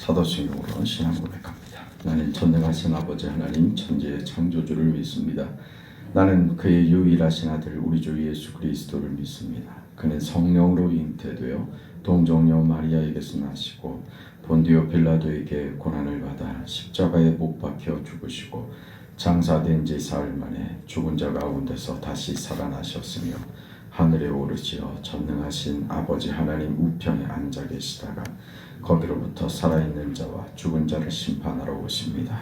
사도신경으로 신앙 고백합니다. 나는 전능하신 아버지 하나님 천지의 창조주를 믿습니다. 나는 그의 유일하신 아들 우리 주 예수 그리스도를 믿습니다. 그는 성령으로 잉태되어 동정녀 마리아에게서 나시고 본디오 빌라도에게 고난을 받아 십자가에 못 박혀 죽으시고 장사된 지 사흘 만에 죽은 자 가운데서 다시 살아나셨으며 하늘에 오르시어 전능하신 아버지 하나님 우편에 앉아 계시다가 거기로부터 살아있는 자와 죽은 자를 심판하러 오십니다.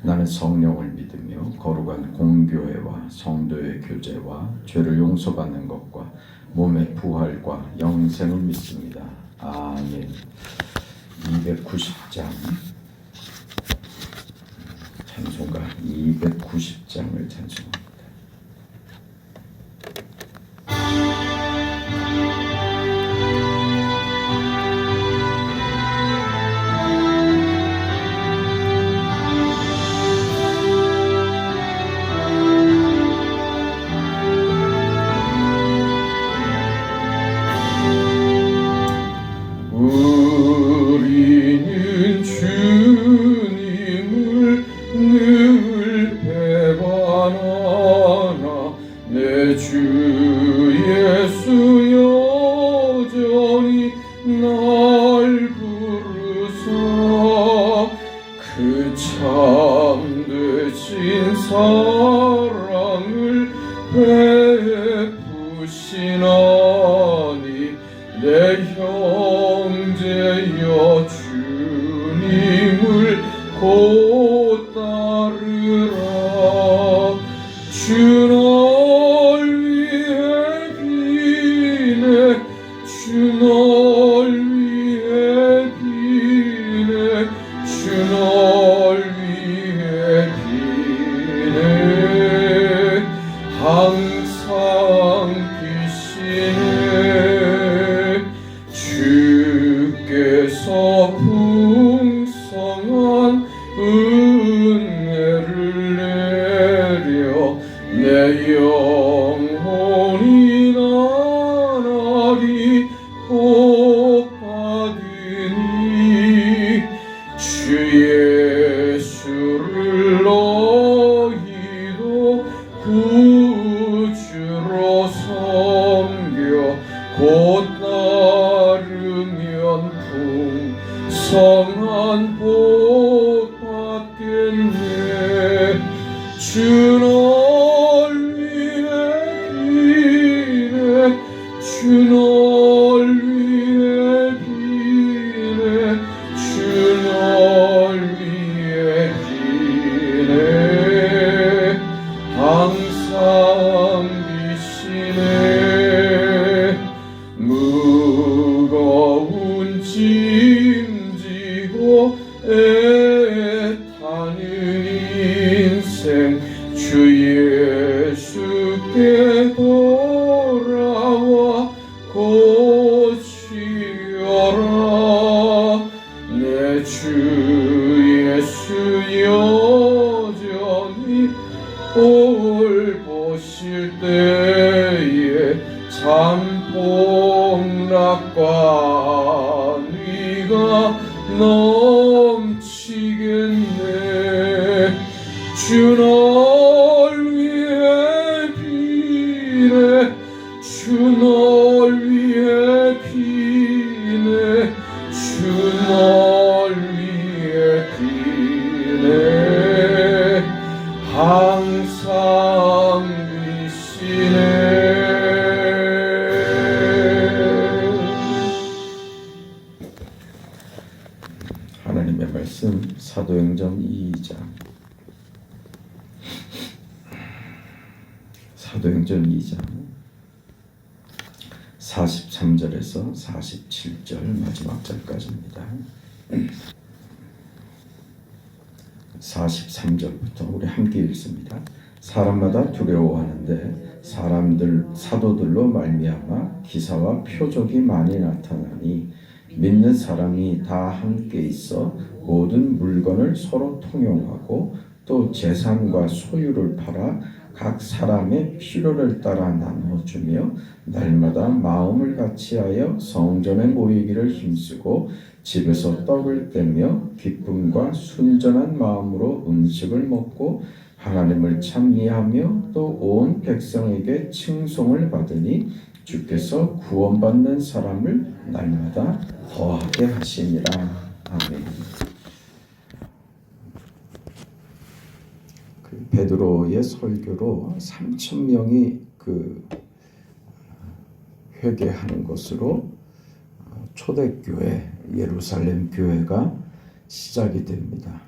나는 성령을 믿으며 거룩한 공교회와 성도의 교제와 죄를 용서받는 것과 몸의 부활과 영생을 믿습니다. 아멘. 290장 찬송가 290장을 찬송합니다. 우리는 주님을 늘 배반하나 내 주 예수 여전히 날 부르사 그 참되신 사랑을 베푸시나니 내 형제여 주님을 곧 따르라. 주 널 위해 비네 주 널 위해 비네 주 널 위해 비네 항상 비시네 주께서 풍성한 은혜를 내려 내 영혼이 나날이 복하더니 주 예수를 너희도 구주로 섬겨 곧 따르면 풍성한 복 받겠네. 주 널 위해 비네 주 널 위해 비네 주 널 위해 비네 항상 비시네. 무거운 짐지고 애타는 인생 주 예수께 돌아와 고치어라. 내 주 예수 여전히 올 보실 때에 참복락과 네가 넘치겠네. 주 널 위해 비네 주 널 위해 비네 주 널 위해 비네 항상 비시네. 하나님의 말씀 사도행전 2장 사도행전 2장 43절에서 47절 마지막 절까지입니다. 43절부터 우리 함께 읽습니다. 사람마다 두려워하는데 사도들로 말미암아 기사와 표적이 많이 나타나니 믿는 사람이 다 함께 있어 모든 물건을 서로 통용하고 또 재산과 소유를 팔아 각 사람의 필요를 따라 나누어주며 날마다 마음을 같이하여 성전에 모이기를 힘쓰고 집에서 떡을 떼며 기쁨과 순전한 마음으로 음식을 먹고 하나님을 찬미하며 또 온 백성에게 칭송을 받으니 주께서 구원받는 사람을 날마다 더하게 하시니라. 아멘. 베드로의 설교로 3,000명이 회개하는 것으로 초대교회 예루살렘 교회가 시작이 됩니다.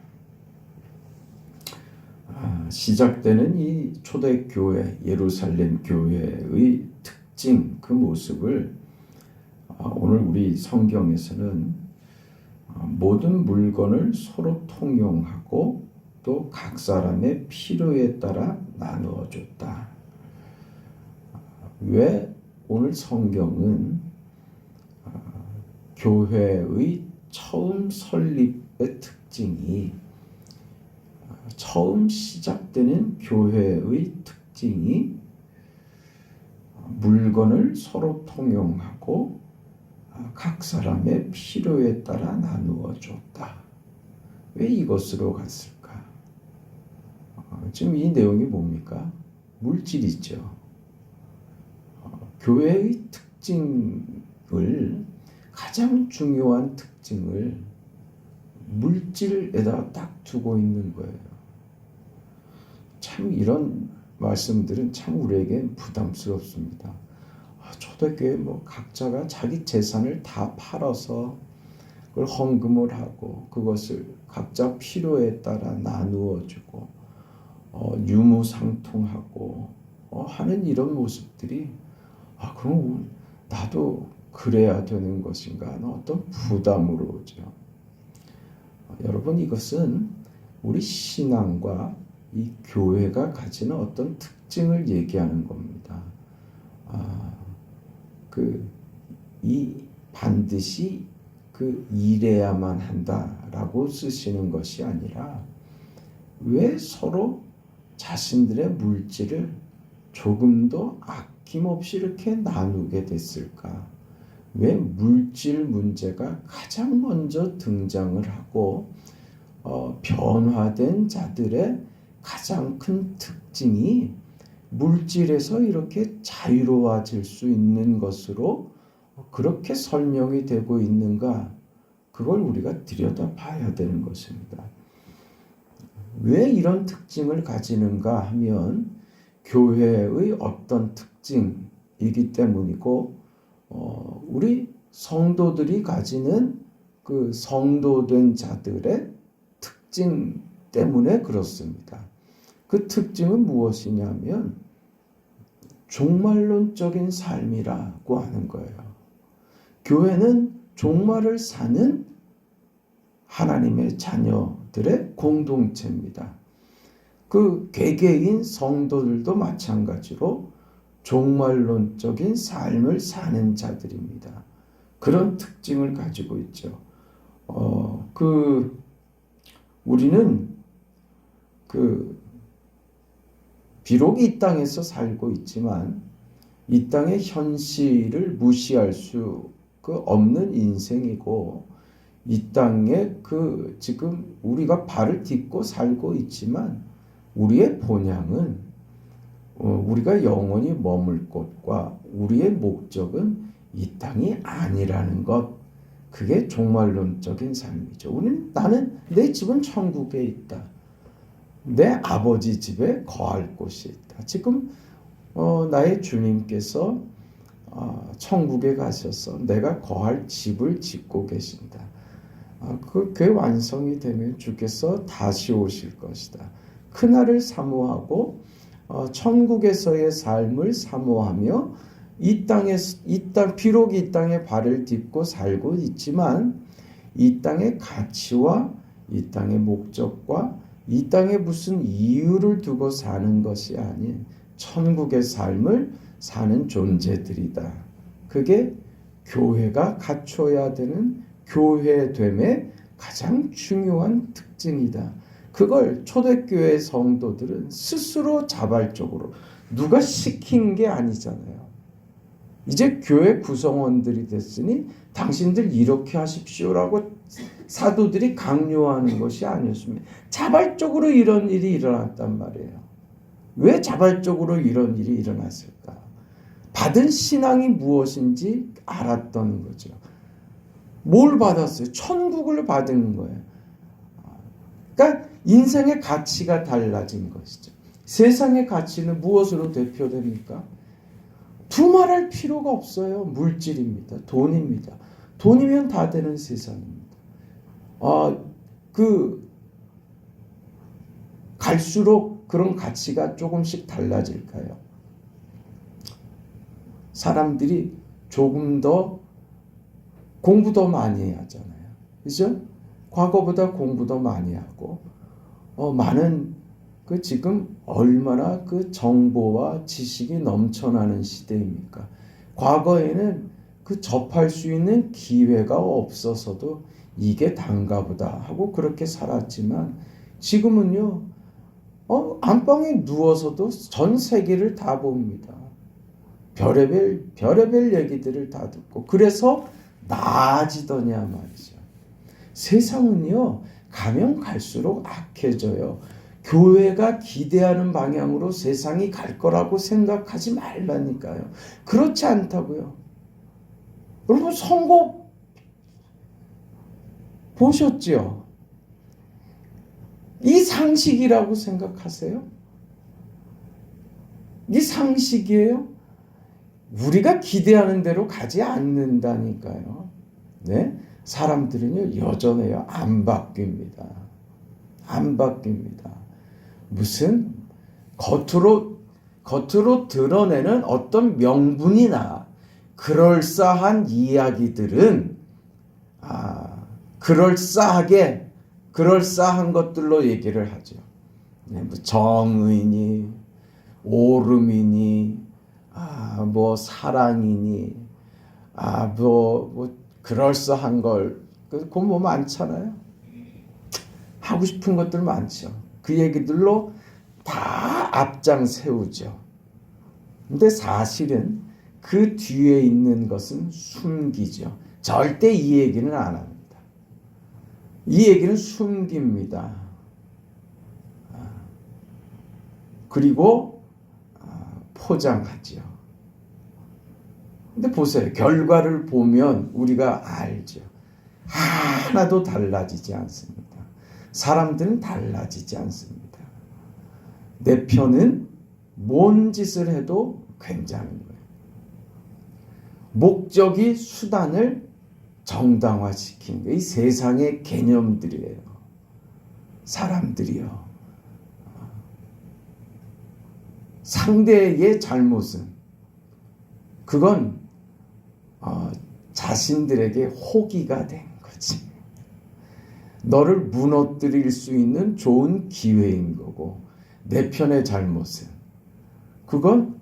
시작되는 이 초대교회 예루살렘 교회의 특징, 그 모습을 오늘 우리 성경에서는 모든 물건을 서로 통용하고 또 각 사람의 필요에 따라 나누어 줬다. 왜 오늘 성경은 교회의 처음 설립의 특징이, 처음 시작되는 교회의 특징이 물건을 서로 통용하고 각 사람의 필요에 따라 나누어 줬다. 왜 이것으로 갔을까? 지금 이 내용이 뭡니까? 물질이죠. 교회의 특징을, 가장 중요한 특징을 물질에다 딱 두고 있는 거예요. 참 이런 말씀들은 참 우리에겐 부담스럽습니다. 초대교회 각자가 자기 재산을 다 팔아서 그걸 헌금을 하고 그것을 각자 필요에 따라 나누어 주고 유무상통하고 하는 이런 모습들이 그럼 나도 그래야 되는 것인가 하는 어떤 부담으로 오죠. 여러분, 이것은 우리 신앙과 이 교회가 가지는 어떤 특징을 얘기하는 겁니다. 반드시 이래야만 한다라고 쓰시는 것이 아니라 왜 서로 자신들의 물질을 조금 더 아낌없이 이렇게 나누게 됐을까? 왜 물질 문제가 가장 먼저 등장을 하고 변화된 자들의 가장 큰 특징이 물질에서 이렇게 자유로워질 수 있는 것으로 그렇게 설명이 되고 있는가? 그걸 우리가 들여다봐야 되는 것입니다. 왜 이런 특징을 가지는가 하면 교회의 어떤 특징이기 때문이고 우리 성도들이 가지는 그 성도된 자들의 특징 때문에 그렇습니다. 그 특징은 무엇이냐면 종말론적인 삶이라고 하는 거예요. 교회는 종말을 사는 하나님의 자녀들의 공동체입니다. 그 개개인 성도들도 마찬가지로 종말론적인 삶을 사는 자들입니다. 그런 특징을 가지고 있죠. 우리는 비록 이 땅에서 살고 있지만 이 땅의 현실을 무시할 수 없는 인생이고, 이 땅에 지금 우리가 발을 딛고 살고 있지만 우리의 본향은 우리가 영원히 머물 곳과 우리의 목적은 이 땅이 아니라는 것, 그게 종말론적인 삶이죠. 나는 내 집은 천국에 있다. 내 아버지 집에 거할 곳이 있다. 지금 나의 주님께서 천국에 가셔서 내가 거할 집을 짓고 계신다. 그게 완성이 되면 주께서 다시 오실 것이다. 그날을 사모하고 천국에서의 삶을 사모하며 비록 이 땅에 발을 딛고 살고 있지만 이 땅의 가치와 이 땅의 목적과 이 땅에 무슨 이유를 두고 사는 것이 아닌 천국의 삶을 사는 존재들이다. 그게 교회가 갖춰야 되는 교회됨의 가장 중요한 특징이다. 그걸 초대교회 성도들은 스스로 자발적으로 누가 시킨 게 아니잖아요. 이제 교회 구성원들이 됐으니 당신들 이렇게 하십시오라고 사도들이 강요하는 것이 아니었습니다. 자발적으로 이런 일이 일어났단 말이에요. 왜 자발적으로 이런 일이 일어났을까? 받은 신앙이 무엇인지 알았던 거죠. 뭘 받았어요? 천국을 받은 거예요. 그러니까 인생의 가치가 달라진 것이죠. 세상의 가치는 무엇으로 대표됩니까? 두말할 필요가 없어요. 물질입니다. 돈입니다. 돈이면 다 되는 세상입니다. 갈수록 그런 가치가 조금씩 달라질까요? 사람들이 조금 더 공부 더 많이 하잖아요. 그죠? 과거보다 공부 더 많이 하고, 많은 지금 얼마나 정보와 지식이 넘쳐나는 시대입니까? 과거에는 접할 수 있는 기회가 없어서도 이게 단가보다 하고 그렇게 살았지만 지금은요, 안방에 누워서도 전 세계를 다 봅니다. 별의별 얘기들을 다 듣고 그래서 나아지더냐 말이죠. 세상은요, 가면 갈수록 악해져요. 교회가 기대하는 방향으로 세상이 갈 거라고 생각하지 말라니까요. 그렇지 않다고요. 여러분 선거 보셨죠? 이 상식이라고 생각하세요? 이 상식이에요? 우리가 기대하는 대로 가지 않는다니까요. 네? 사람들은요, 여전해요. 안 바뀝니다. 안 바뀝니다. 무슨 겉으로 드러내는 어떤 명분이나 그럴싸한 이야기들은 그럴싸한 것들로 얘기를 하죠. 네, 뭐 정의니 오름이니 뭐 사랑이니 뭐 그럴싸한 걸 그건 뭐 많잖아요. 하고 싶은 것들 많죠. 그 얘기들로 다 앞장 세우죠. 근데 사실은 그 뒤에 있는 것은 숨기죠. 절대 이 얘기는 안 합니다. 이 얘기는 숨깁니다. 그리고 포장하죠. 근데 보세요. 결과를 보면 우리가 알죠. 하나도 달라지지 않습니다. 사람들은 달라지지 않습니다. 내 편은 뭔 짓을 해도 괜찮은 거예요. 목적이 수단을 정당화시킨 게 이 세상의 개념들이에요. 사람들이요. 상대의 잘못은 그건 자신들에게 호기가 된 거지. 너를 무너뜨릴 수 있는 좋은 기회인 거고 내 편의 잘못은 그건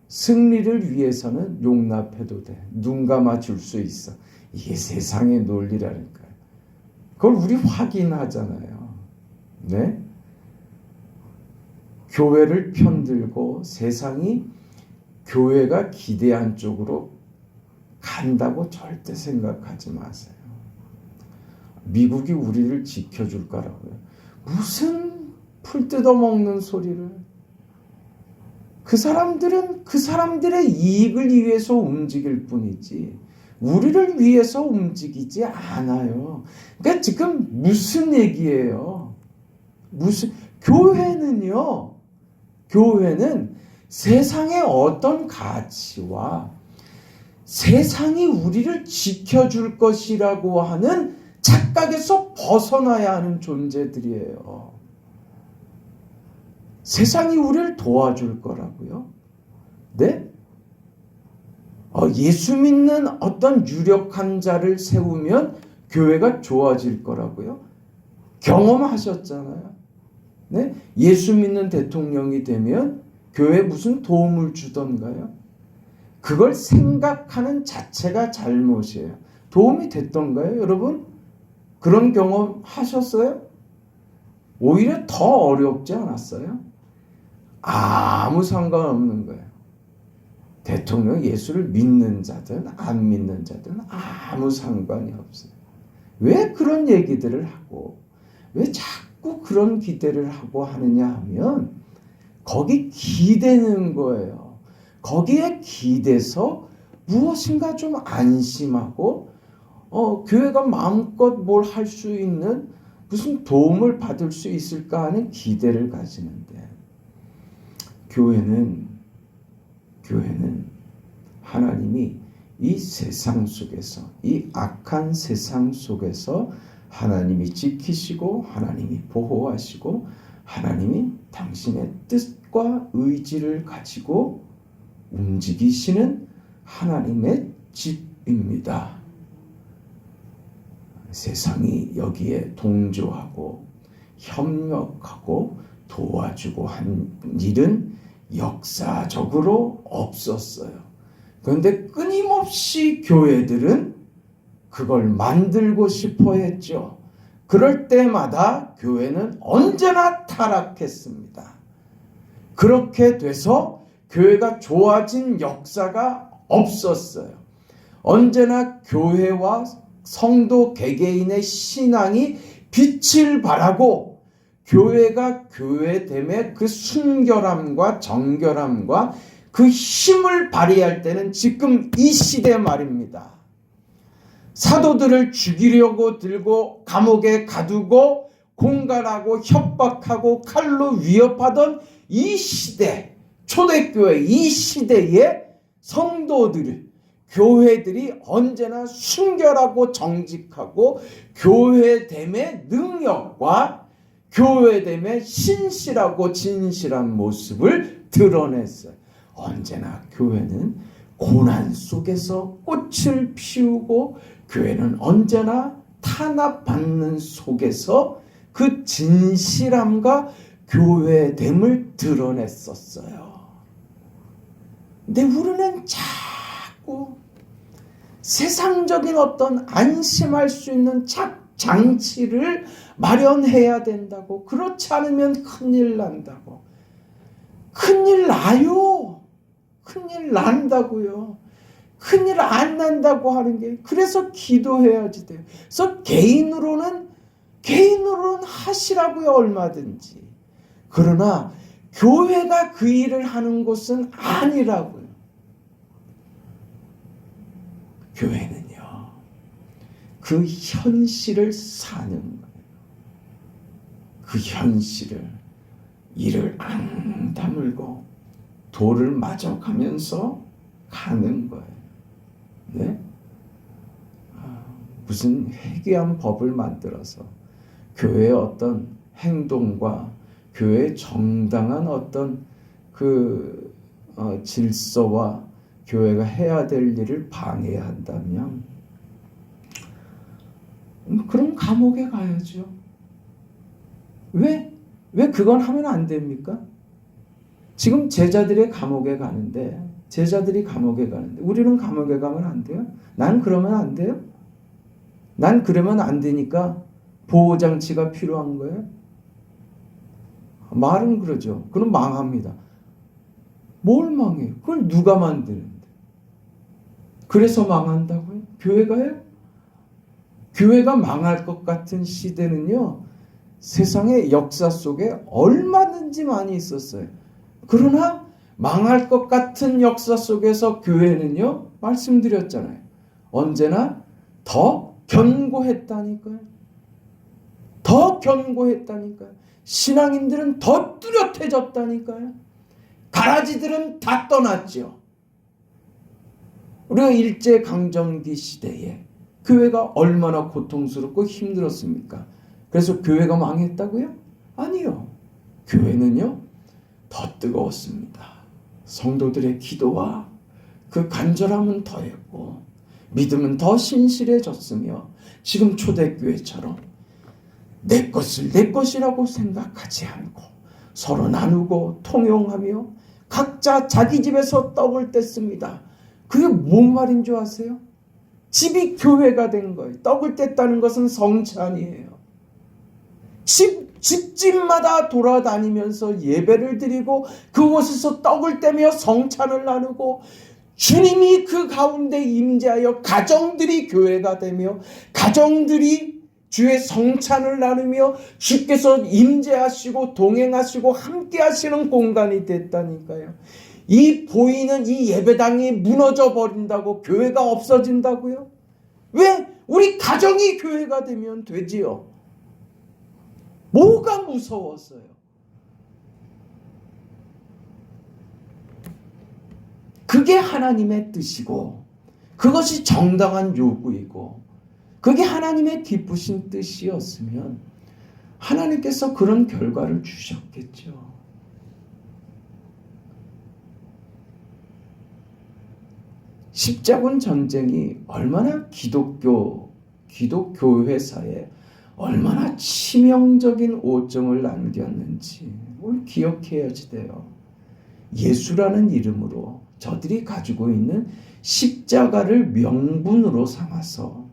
승리를 위해서는 용납해도 돼. 눈 감아줄 수 있어. 이게 세상의 논리라니까요. 그걸 우리 확인하잖아요. 네? 교회를 편들고 세상이 교회가 기대한 쪽으로 간다고 절대 생각하지 마세요. 미국이 우리를 지켜줄 거라고요. 무슨 풀 뜯어먹는 소리를. 그 사람들은 그 사람들의 이익을 위해서 움직일 뿐이지 우리를 위해서 움직이지 않아요. 그러니까 지금 무슨 얘기예요? 교회는 세상의 어떤 가치와 세상이 우리를 지켜줄 것이라고 하는 착각에서 벗어나야 하는 존재들이에요. 세상이 우리를 도와줄 거라고요? 네? 예수 믿는 어떤 유력한 자를 세우면 교회가 좋아질 거라고요? 경험하셨잖아요. 네? 예수 믿는 대통령이 되면 교회에 무슨 도움을 주던가요? 그걸 생각하는 자체가 잘못이에요. 도움이 됐던가요, 여러분? 그런 경험 하셨어요? 오히려 더 어렵지 않았어요? 아무 상관없는 거예요. 대통령 예수를 믿는 자든 안 믿는 자든 아무 상관이 없어요. 왜 그런 얘기들을 하고 왜 자꾸 그런 기대를 하고 하느냐 하면 거기 기대는 거예요. 거기에 기대서 무엇인가 좀 안심하고 교회가 마음껏 뭘 할 수 있는 무슨 도움을 받을 수 있을까 하는 기대를 가지는데 교회는 하나님이 이 세상 속에서 이 악한 세상 속에서 하나님이 지키시고 하나님이 보호하시고 하나님이 당신의 뜻과 의지를 가지고 움직이시는 하나님의 집입니다. 세상이 여기에 동조하고 협력하고 도와주고 한 일은 역사적으로 없었어요. 그런데 끊임없이 교회들은 그걸 만들고 싶어 했죠. 그럴 때마다 교회는 언제나 타락했습니다. 그렇게 돼서 교회가 좋아진 역사가 없었어요. 언제나 교회와 성도 개개인의 신앙이 빛을 발하고 교회가 교회됨의 그 순결함과 정결함과 그 힘을 발휘할 때는 지금 이 시대 말입니다. 사도들을 죽이려고 들고 감옥에 가두고 공갈하고 협박하고 칼로 위협하던 이 시대, 초대교회 이 시대의 성도들을 교회들이 언제나 순결하고 정직하고 교회됨의 능력과 교회됨의 신실하고 진실한 모습을 드러냈어요. 언제나 교회는 고난 속에서 꽃을 피우고 교회는 언제나 탄압받는 속에서 그 진실함과 교회됨을 드러냈었어요. 근데 우리는 자꾸 세상적인 어떤 안심할 수 있는 장치를 마련해야 된다고, 그렇지 않으면 큰일 난다고. 큰일 나요. 큰일 난다고요. 큰일 안 난다고 하는 게, 그래서 기도해야지 돼요. 그래서 개인으로는 하시라고요, 얼마든지. 그러나 교회가 그 일을 하는 곳은 아니라고요. 교회는요, 그 현실을 사는 거예요. 그 현실을, 이를 안 다물고 돌을 마저 가면서 가는 거예요. 네? 무슨 회개한 법을 만들어서 교회의 어떤 행동과 교회의 정당한 어떤 그 질서와 교회가 해야 될 일을 방해해야 한다면 그럼 감옥에 가야죠. 왜 그건 하면 안 됩니까? 지금 제자들이 감옥에 가는데 우리는 감옥에 가면 안 돼요? 난 그러면 안 돼요? 난 그러면 안 되니까 보호장치가 필요한 거예요? 말은 그러죠. 그럼 망합니다. 뭘 망해요? 그걸 누가 만드는데? 그래서 망한다고요? 교회가요? 교회가 망할 것 같은 시대는요, 세상의 역사 속에 얼마든지 많이 있었어요. 그러나 망할 것 같은 역사 속에서 교회는요, 말씀드렸잖아요, 언제나 더 견고했다니까요. 더 견고했다니까요. 신앙인들은 더 뚜렷해졌다니까요. 가라지들은 다 떠났죠. 우리가 일제강점기 시대에 교회가 얼마나 고통스럽고 힘들었습니까? 그래서 교회가 망했다고요? 아니요. 교회는요, 더 뜨거웠습니다. 성도들의 기도와 그 간절함은 더했고 믿음은 더 신실해졌으며 지금 초대교회처럼 내 것을 내 것이라고 생각하지 않고 서로 나누고 통용하며 각자 자기 집에서 떡을 뗐습니다. 그게 뭔 말인 줄 아세요? 집이 교회가 된 거예요. 떡을 뗐다는 것은 성찬이에요. 집집마다 돌아다니면서 예배를 드리고 그곳에서 떡을 떼며 성찬을 나누고 주님이 그 가운데 임재하여 가정들이 교회가 되며 가정들이 주의 성찬을 나누며 주께서 임재하시고 동행하시고 함께 하시는 공간이 됐다니까요. 이 보이는 이 예배당이 무너져 버린다고 교회가 없어진다고요? 왜? 우리 가정이 교회가 되면 되지요. 뭐가 무서웠어요? 그게 하나님의 뜻이고 그것이 정당한 요구이고 그게 하나님의 기쁘신 뜻이었으면 하나님께서 그런 결과를 주셨겠죠. 십자군 전쟁이 얼마나 기독교회사에 얼마나 치명적인 오점을 남겼는지 우리 기억해야지 돼요. 예수라는 이름으로 저들이 가지고 있는 십자가를 명분으로 삼아서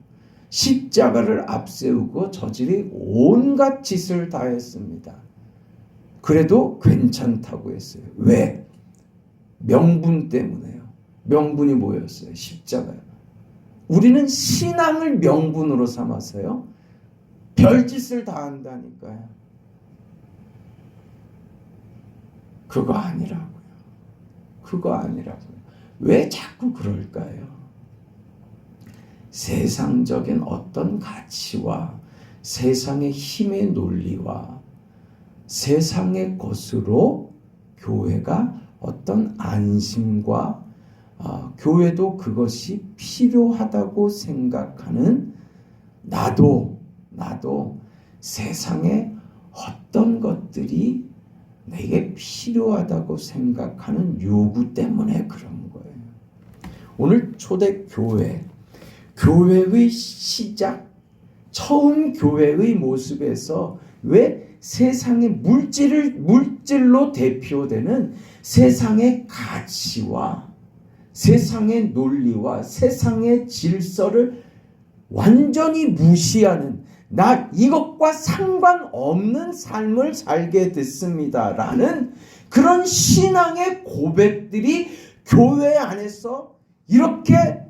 십자가를 앞세우고 저들이 온갖 짓을 다 했습니다. 그래도 괜찮다고 했어요. 왜? 명분 때문에요. 명분이 뭐였어요? 십자가요. 우리는 신앙을 명분으로 삼아서요. 별짓을 다 한다니까요. 그거 아니라고요. 그거 아니라고요. 왜 자꾸 그럴까요? 세상적인 어떤 가치와 세상의 힘의 논리와 세상의 것으로 교회가 어떤 안심과 교회도 그것이 필요하다고 생각하는 나도 세상에 어떤 것들이 내게 필요하다고 생각하는 요구 때문에 그런 거예요. 오늘 초대 교회의 시작, 처음 교회의 모습에서 왜 세상의 물질로 대표되는 세상의 가치와 세상의 논리와 세상의 질서를 완전히 무시하는 나 이것과 상관없는 삶을 살게 됐습니다라는 그런 신앙의 고백들이 교회 안에서 이렇게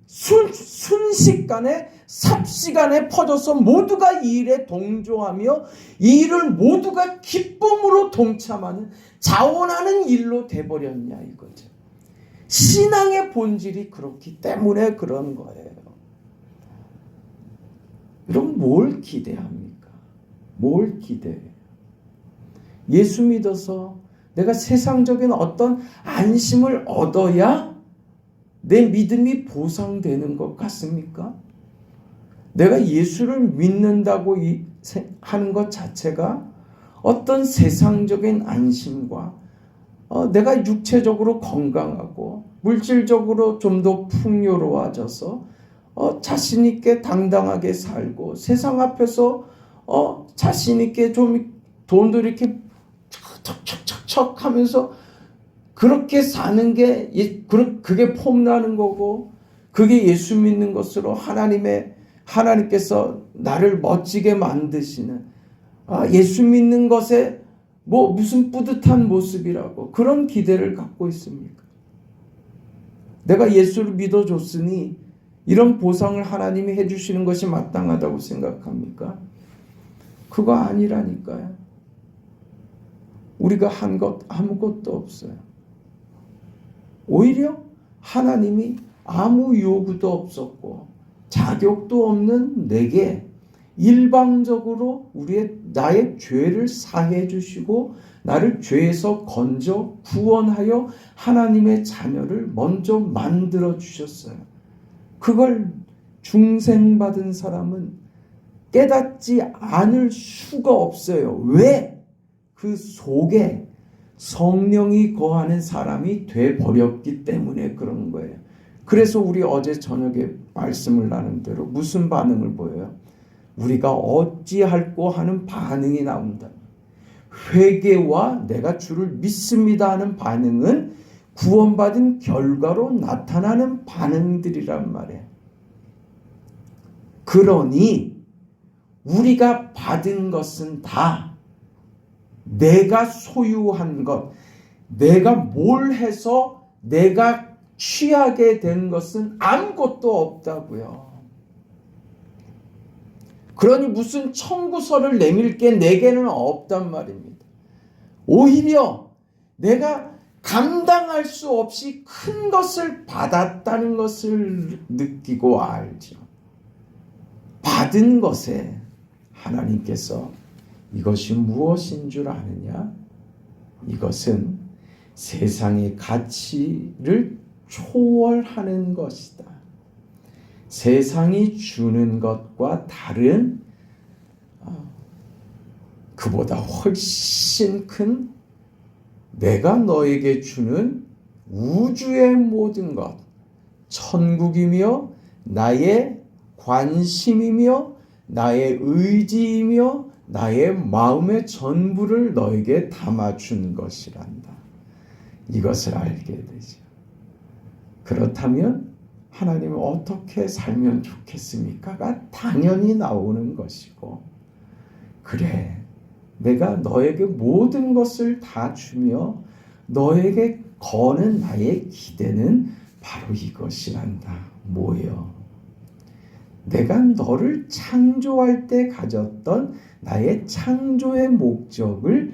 순식간에 삽시간에 퍼져서 모두가 이 일에 동조하며 이 일을 모두가 기쁨으로 동참하는 자원하는 일로 돼버렸냐 이거죠. 신앙의 본질이 그렇기 때문에 그런 거예요. 여러분 뭘 기대합니까? 뭘 기대해요? 예수 믿어서 내가 세상적인 어떤 안심을 얻어야 내 믿음이 보상되는 것 같습니까? 내가 예수를 믿는다고 하는 것 자체가 어떤 세상적인 안심과 내가 육체적으로 건강하고 물질적으로 좀 더 풍요로워져서 자신 있게 당당하게 살고 세상 앞에서 자신 있게 좀 돈도 이렇게 척척척척 하면서 그렇게 사는 게 그게 폼나는 거고 그게 예수 믿는 것으로 하나님께서 나를 멋지게 만드시는 예수 믿는 것에 뭐 무슨 뿌듯한 모습이라고 그런 기대를 갖고 있습니까? 내가 예수를 믿어줬으니 이런 보상을 하나님이 해주시는 것이 마땅하다고 생각합니까? 그거 아니라니까요. 우리가 한 것 아무것도 없어요. 오히려 하나님이 아무 요구도 없었고 자격도 없는 내게 일방적으로 나의 죄를 사해 주시고 나를 죄에서 건져 구원하여 하나님의 자녀를 먼저 만들어 주셨어요. 그걸 중생받은 사람은 깨닫지 않을 수가 없어요. 왜? 그 속에 성령이 거하는 사람이 돼버렸기 때문에 그런 거예요. 그래서 우리 어제 저녁에 말씀을 나눈 대로 무슨 반응을 보여요? 우리가 어찌할꼬 하는 반응이 나온다. 회개와 내가 주를 믿습니다 하는 반응은 구원받은 결과로 나타나는 반응들이란 말이에요. 그러니 우리가 받은 것은 다 내가 소유한 것, 내가 뭘 해서 내가 취하게 된 것은 아무것도 없다고요. 그러니 무슨 청구서를 내밀 게 내게는 없단 말입니다. 오히려 내가 감당할 수 없이 큰 것을 받았다는 것을 느끼고 알죠. 받은 것에 하나님께서 이것이 무엇인 줄 아느냐? 이것은 세상의 가치를 초월하는 것이다. 세상이 주는 것과 다른 그보다 훨씬 큰 내가 너에게 주는 우주의 모든 것, 천국이며 나의 관심이며 나의 의지이며 나의 마음의 전부를 너에게 담아준 것이란다. 이것을 알게 되죠. 그렇다면 하나님은 어떻게 살면 좋겠습니까가 당연히 나오는 것이고, 그래, 내가 너에게 모든 것을 다 주며 너에게 거는 나의 기대는 바로 이것이란다. 뭐예요? 내가 너를 창조할 때 가졌던 나의 창조의 목적을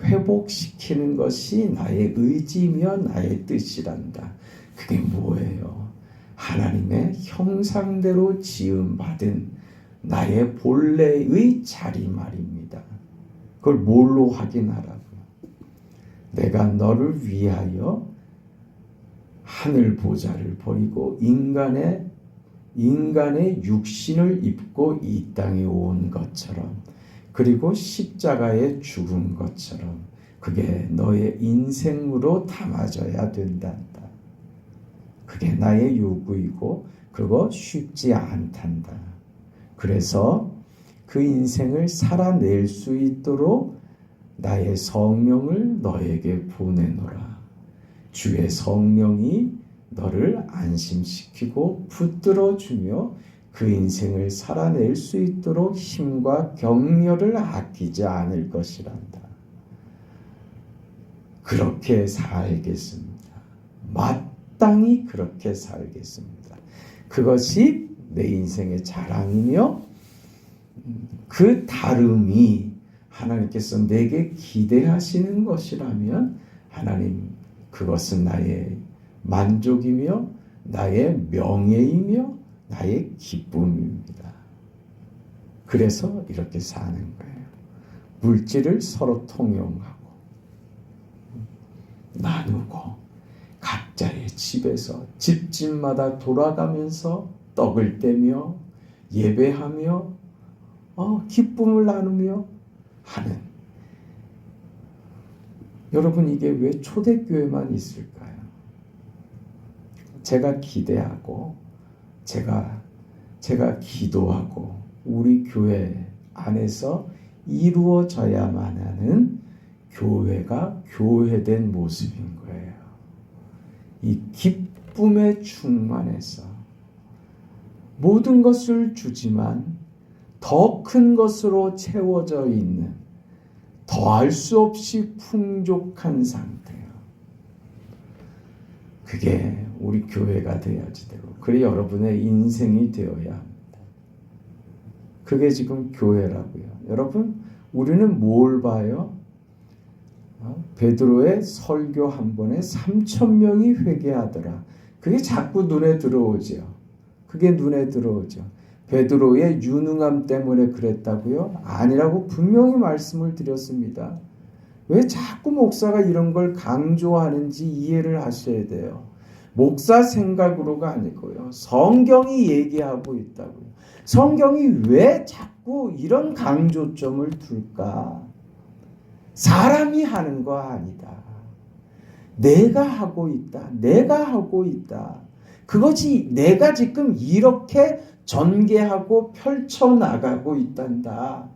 회복시키는 것이 나의 의지며 나의 뜻이란다. 그게 뭐예요? 하나님의 형상대로 지음받은 나의 본래의 자리 말입니다. 그걸 뭘로 확인하라고요? 내가 너를 위하여 하늘 보좌를 버리고 인간의 육신을 입고 이 땅에 온 것처럼, 그리고 십자가에 죽은 것처럼 그게 너의 인생으로 담아져야 된단다. 그게 나의 요구이고 그거 쉽지 않단다. 그래서 그 인생을 살아낼 수 있도록 나의 성령을 너에게 보내노라. 주의 성령이 너를 안심시키고 붙들어주며 그 인생을 살아낼 수 있도록 힘과 격려를 아끼지 않을 것이란다. 그렇게 살겠습니다. 마땅히 그렇게 살겠습니다. 그것이 내 인생의 자랑이며 그 다름이 하나님께서 내게 기대하시는 것이라면 하나님, 그것은 나의 만족이며 나의 명예이며 나의 기쁨입니다. 그래서 이렇게 사는 거예요. 물질을 서로 통용하고 나누고 각자의 집에서 집집마다 돌아가면서 떡을 떼며 예배하며 기쁨을 나누며 하는, 여러분, 이게 왜 초대교회만 있을까요? 제가 기대하고 제가 기도하고 우리 교회 안에서 이루어져야만 하는 교회가 교회된 모습인 거예요. 이 기쁨에 충만해서 모든 것을 주지만 더 큰 것으로 채워져 있는, 더할 수 없이 풍족한 상태예요. 그게 우리 교회가 되어야지 되고, 그게 여러분의 인생이 되어야 합니다. 그게 지금 교회라고요. 여러분, 우리는 뭘 봐요? 베드로의 설교 한 번에 3,000명이 회개하더라. 그게 자꾸 눈에 들어오죠. 그게 눈에 들어오죠. 베드로의 유능함 때문에 그랬다고요? 아니라고 분명히 말씀을 드렸습니다. 왜 자꾸 목사가 이런 걸 강조하는지 이해를 하셔야 돼요. 목사 생각으로가 아니고요. 성경이 얘기하고 있다고요. 성경이 왜 자꾸 이런 강조점을 둘까? 사람이 하는 거 아니다. 내가 하고 있다. 내가 하고 있다. 그것이 내가 지금 이렇게 전개하고 펼쳐나가고 있단다.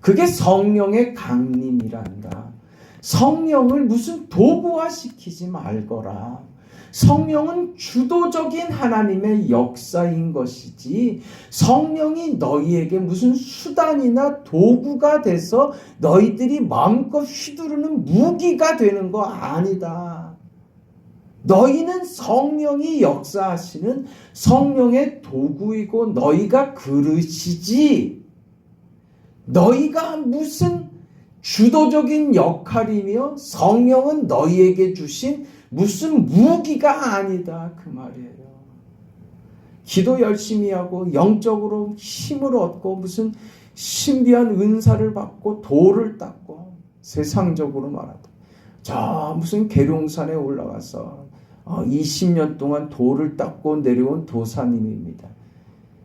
그게 성령의 강림이란다. 성령을 무슨 도구화 시키지 말거라. 성령은 주도적인 하나님의 역사인 것이지 성령이 너희에게 무슨 수단이나 도구가 돼서 너희들이 마음껏 휘두르는 무기가 되는 거 아니다. 너희는 성령이 역사하시는 성령의 도구이고 너희가 그릇이지 너희가 무슨 주도적인 역할이며 성령은 너희에게 주신 무슨 무기가 아니다 그 말이에요. 기도 열심히 하고 영적으로 힘을 얻고 무슨 신비한 은사를 받고 돌을 닦고 세상적으로 말하다 저 무슨 계룡산에 올라가서 20년 동안 돌을 닦고 내려온 도사님입니다.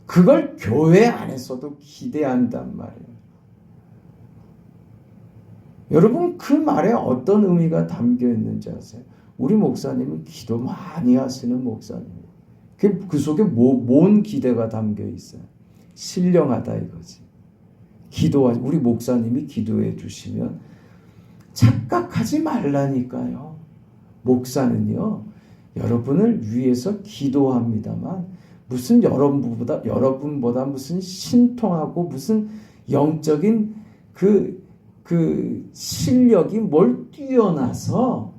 그걸 교회 안에서도 기대한단 말이에요. 여러분 그 말에 어떤 의미가 담겨 있는지 아세요? 우리 목사님은 기도 많이 하시는 목사님이에요. 그 속에 뭔 기대가 담겨 있어요? 신령하다 이거지. 우리 목사님이 기도해 주시면 착각하지 말라니까요. 목사는요, 여러분을 위해서 기도합니다만 무슨 여러분보다 무슨 신통하고 무슨 영적인 그 실력이 뭘 뛰어나서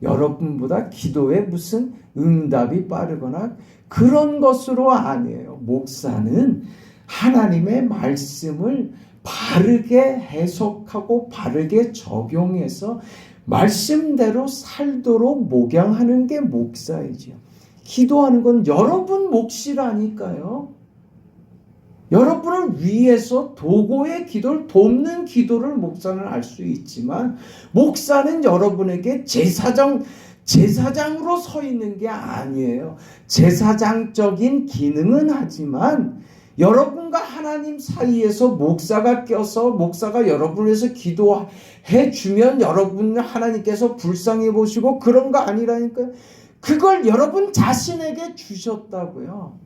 여러분보다 기도에 무슨 응답이 빠르거나 그런 것으로 아니에요. 목사는 하나님의 말씀을 바르게 해석하고 바르게 적용해서 말씀대로 살도록 목양하는 게 목사이지요. 기도하는 건 여러분 몫이라니까요. 여러분을 위해서 도구의 기도를 돕는 기도를 목사는 할 수 있지만 목사는 여러분에게 제사장으로 서 있는 게 아니에요. 제사장적인 기능은 하지만 여러분과 하나님 사이에서 목사가 껴서 목사가 여러분을 위해서 기도해 주면 여러분 하나님께서 불쌍히 보시고 그런 거 아니라니까요. 그걸 여러분 자신에게 주셨다고요.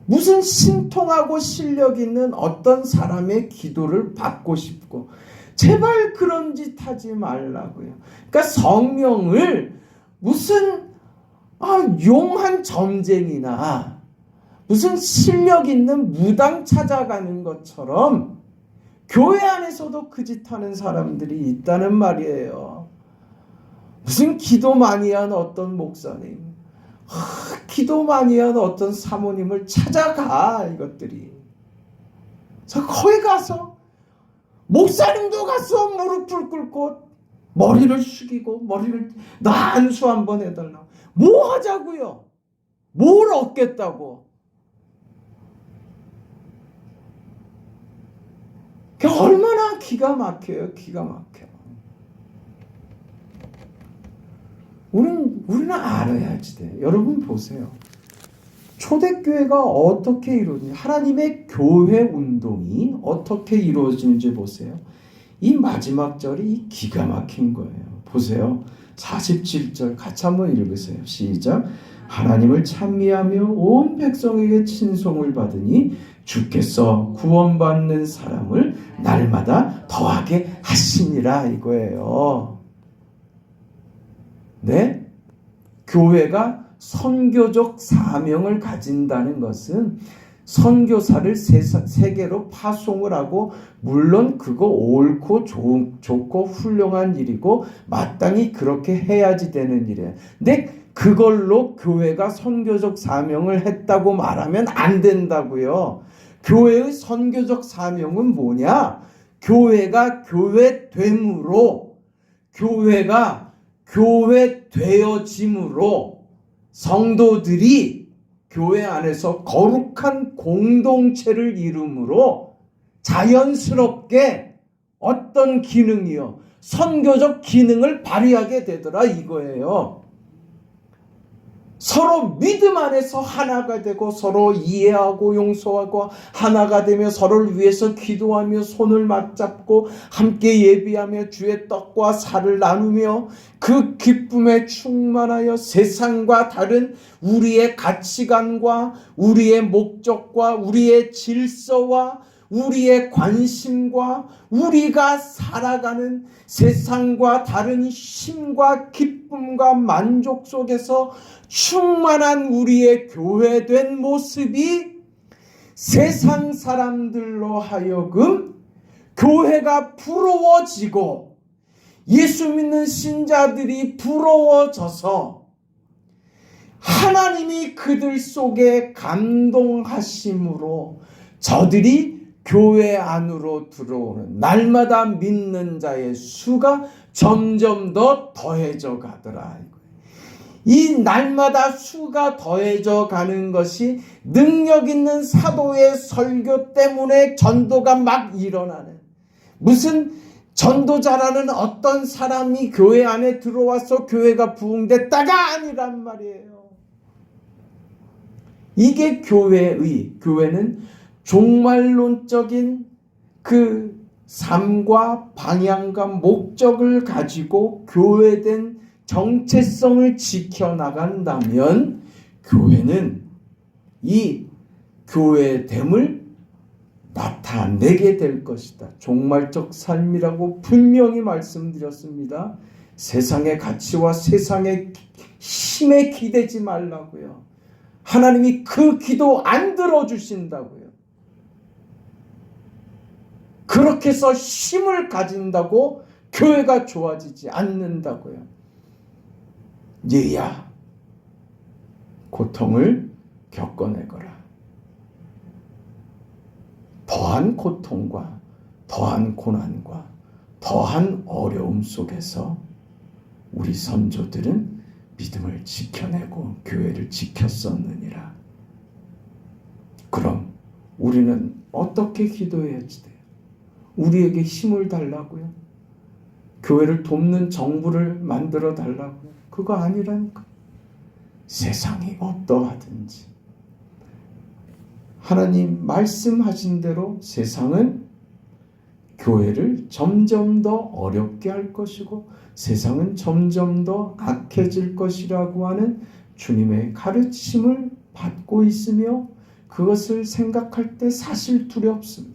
무슨 신통하고 실력 있는 어떤 사람의 기도를 받고 싶고 제발 그런 짓 하지 말라고요. 그러니까 성령을 무슨 용한 점쟁이나 무슨 실력 있는 무당 찾아가는 것처럼 교회 안에서도 그 짓 하는 사람들이 있다는 말이에요. 무슨 기도 많이 한 어떤 목사님, 기도 많이 한 어떤 사모님을 찾아가 이것들이. 그래서 거기 가서 목사님도 가서 무릎을 꿇고 머리를 숙이고 나 안수 한번 해달라고. 뭐 하자고요? 뭘 얻겠다고? 얼마나 기가 막혀요. 기가 막혀. 우리는 알아야지 돼. 여러분 보세요. 초대교회가 어떻게 이루어지는지, 하나님의 교회 운동이 어떻게 이루어지는지 보세요. 이 마지막 절이 기가 막힌 거예요. 보세요. 47절 같이 한번 읽으세요. 시작. 하나님을 찬미하며 온 백성에게 친송을 받으니 주께서 구원받는 사람을 날마다 더하게 하시니라 이거예요. 네? 교회가 선교적 사명을 가진다는 것은 선교사를 세계로 파송을 하고 물론 그거 옳고 좋고 훌륭한 일이고 마땅히 그렇게 해야지 되는 일이에요. 근데 그걸로 교회가 선교적 사명을 했다고 말하면 안 된다고요. 교회의 선교적 사명은 뭐냐? 교회가 교회됨으로, 교회가 교회되어짐으로 성도들이 교회 안에서 거룩한 공동체를 이룸으로 자연스럽게 어떤 기능이요? 선교적 기능을 발휘하게 되더라 이거예요. 서로 믿음 안에서 하나가 되고 서로 이해하고 용서하고 하나가 되며 서로를 위해서 기도하며 손을 맞잡고 함께 예비하며 주의 떡과 살을 나누며 그 기쁨에 충만하여 세상과 다른 우리의 가치관과 우리의 목적과 우리의 질서와 우리의 관심과 우리가 살아가는 세상과 다른 쉼과 기쁨과 만족 속에서 충만한 우리의 교회된 모습이 세상 사람들로 하여금 교회가 부러워지고 예수 믿는 신자들이 부러워져서 하나님이 그들 속에 감동하심으로 저들이 교회 안으로 들어오는 날마다 믿는 자의 수가 점점 더 더해져 가더라. 이 날마다 수가 더해져 가는 것이 능력 있는 사도의 설교 때문에 전도가 막 일어나는, 무슨 전도자라는 어떤 사람이 교회 안에 들어와서 교회가 부흥됐다가 아니란 말이에요. 이게 교회는 종말론적인 그 삶과 방향과 목적을 가지고 교회된 정체성을 지켜나간다면 교회는 이 교회됨을 나타내게 될 것이다. 종말적 삶이라고 분명히 말씀드렸습니다. 세상의 가치와 세상의 힘에 기대지 말라고요. 하나님이 그 기도 안 들어주신다고요. 그렇게 해서 힘을 가진다고 교회가 좋아지지 않는다고요. 얘야, 고통을 겪어내거라. 더한 고통과 더한 고난과 더한 어려움 속에서 우리 선조들은 믿음을 지켜내고 교회를 지켰었느니라. 그럼 우리는 어떻게 기도해야지 돼요? 우리에게 힘을 달라고요? 교회를 돕는 정부를 만들어 달라고요? 그거 아니라니까. 세상이 어떠하든지 하나님 말씀하신 대로 세상은 교회를 점점 더 어렵게 할 것이고 세상은 점점 더 악해질 것이라고 하는 주님의 가르침을 받고 있으며 그것을 생각할 때 사실 두렵습니다.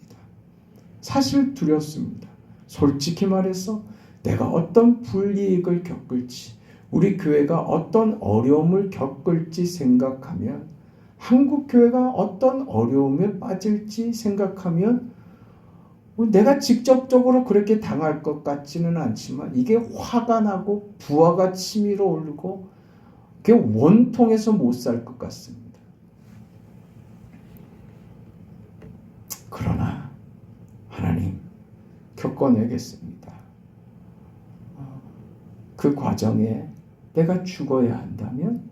사실 두렵습니다. 솔직히 말해서 내가 어떤 불이익을 겪을지, 우리 교회가 어떤 어려움을 겪을지 생각하면, 한국 교회가 어떤 어려움에 빠질지 생각하면 내가 직접적으로 그렇게 당할 것 같지는 않지만 이게 화가 나고 부하가 치밀어 오르고 그게 원통해서 못 살 것 같습니다. 그러나 하나님 겪어내겠습니다. 그 과정에 내가 죽어야 한다면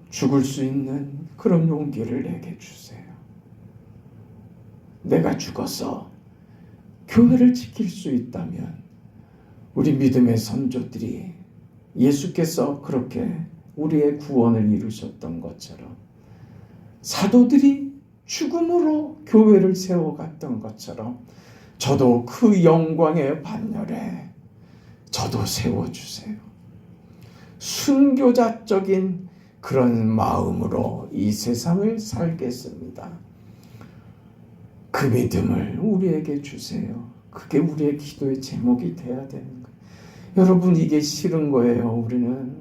죽을 수 있는 그런 용기를 내게 주세요. 내가 죽어서 교회를 지킬 수 있다면 우리 믿음의 선조들이 예수께서 그렇게 우리의 구원을 이루셨던 것처럼, 사도들이 죽음으로 교회를 세워갔던 것처럼 저도 그 영광의 반열에 저도 세워주세요. 순교자적인 그런 마음으로 이 세상을 살겠습니다. 그 믿음을 우리에게 주세요. 그게 우리의 기도의 제목이 돼야 되는 거예요. 여러분, 이게 싫은 거예요. 우리는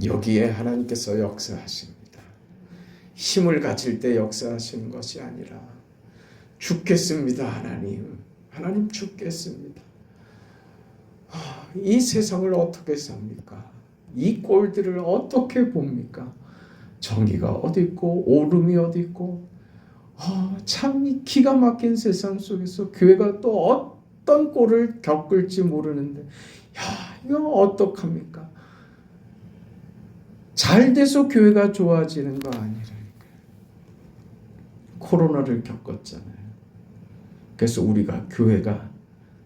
여기에 하나님께서 역사하십니다. 힘을 가질 때 역사하시는 것이 아니라 죽겠습니다. 하나님 죽겠습니다. 이 세상을 어떻게 삽니까? 이 꼴들을 어떻게 봅니까? 정의가 어디 있고 옳음이 어디 있고, 참 기가 막힌 세상 속에서 교회가 또 어떤 꼴을 겪을지 모르는데, 이거 어떡합니까? 잘 돼서 교회가 좋아지는 거 아니라니까요. 코로나를 겪었잖아요. 그래서 우리가 교회가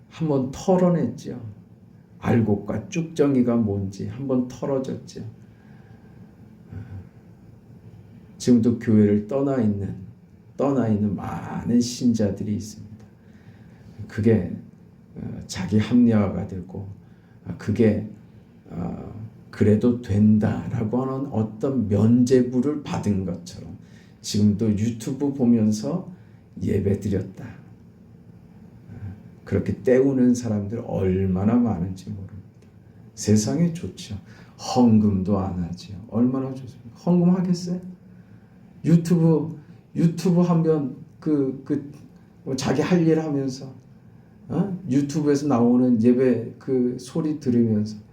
한번 털어냈죠. 알곡과 쭉정이가 뭔지 한번 털어졌죠. 지금도 교회를 떠나 있는 많은 신자들이 있습니다. 그게 자기 합리화가 되고, 그게 그래도 된다라고 하는 어떤 면죄부를 받은 것처럼 지금도 유튜브 보면서 예배 드렸다. 그렇게 때우는 사람들 얼마나 많은지 모릅니다. 세상에 좋죠. 헌금도 안 하죠. 얼마나 좋습니까? 헌금 하겠어요? 유튜브 하면 자기 할 일 하면서 유튜브에서 나오는 예배 그 소리 들으면서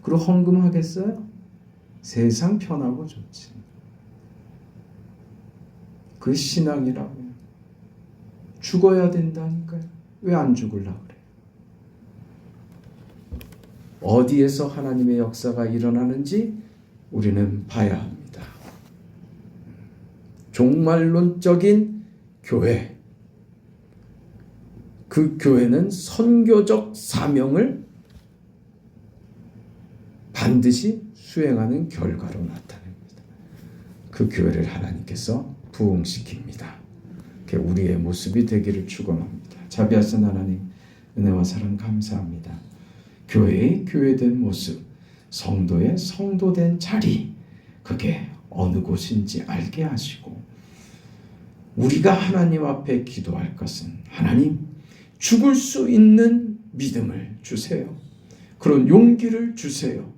그리고 헌금 하겠어요? 세상 편하고 좋지. 그 신앙이라고요. 죽어야 된다니까요. 왜 안 죽으려고 그래요? 어디에서 하나님의 역사가 일어나는지 우리는 봐야 합니다. 종말론적인 교회, 그 교회는 선교적 사명을 반드시 수행하는 결과로 나타납니다. 그 교회를 하나님께서 부흥시킵니다. 그게 우리의 모습이 되기를 축원합니다. 자비하신 하나님, 은혜와 사랑 감사합니다. 교회의 교회된 모습, 성도의 성도된 자리, 그게 어느 곳인지 알게 하시고, 우리가 하나님 앞에 기도할 것은 하나님, 죽을 수 있는 믿음을 주세요. 그런 용기를 주세요.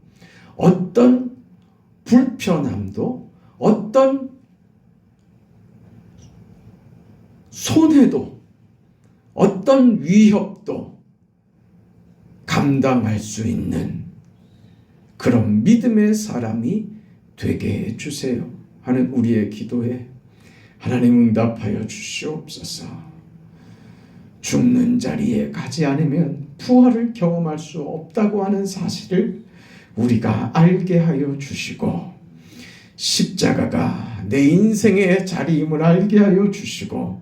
어떤 불편함도, 어떤 손해도, 어떤 위협도 감당할 수 있는 그런 믿음의 사람이 되게 해주세요 하는 우리의 기도에 하나님 응답하여 주시옵소서. 죽는 자리에 가지 않으면 부활을 경험할 수 없다고 하는 사실을 우리가 알게 하여 주시고, 십자가가 내 인생의 자리임을 알게 하여 주시고,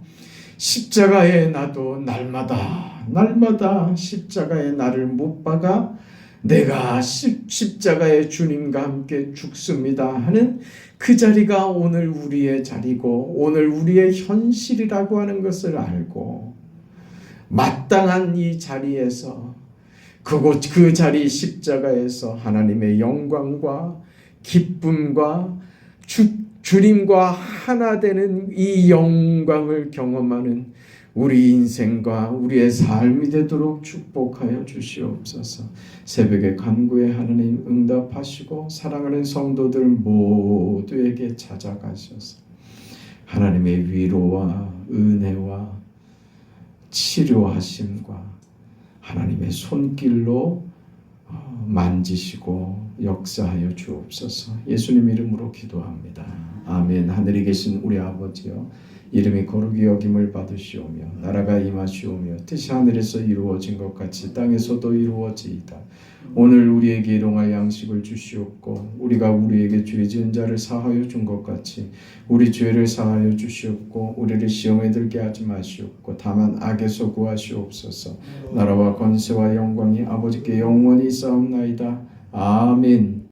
십자가에 나도 날마다 십자가에 나를 못 박아 내가 십자가의 주님과 함께 죽습니다 하는 그 자리가 오늘 우리의 자리고 오늘 우리의 현실이라고 하는 것을 알고, 마땅한 이 자리에서 그 자리 십자가에서 하나님의 영광과 기쁨과 주님과 하나 되는 이 영광을 경험하는 우리 인생과 우리의 삶이 되도록 축복하여 주시옵소서. 새벽에 간구에 하나님 응답하시고 사랑하는 성도들 모두에게 찾아가셔서 하나님의 위로와 은혜와 치료하심과 하나님의 손길로 만지시고 역사하여 주옵소서. 예수님 이름으로 기도합니다. 아멘. 하늘에 계신 우리 아버지여, 이름이 거룩히 여김을 받으시오며 나라가 임하시오며 뜻이 하늘에서 이루어진 것 같이 땅에서도 이루어지이다. 오늘 우리에게 일용할 양식을 주시옵고 우리가 우리에게 죄 지은 자를 사하여 준 것 같이 우리 죄를 사하여 주시옵고 우리를 시험에 들게 하지 마시옵고 다만 악에서 구하시옵소서. 나라와 권세와 영광이 아버지께 영원히 있사옵나이다. 아멘.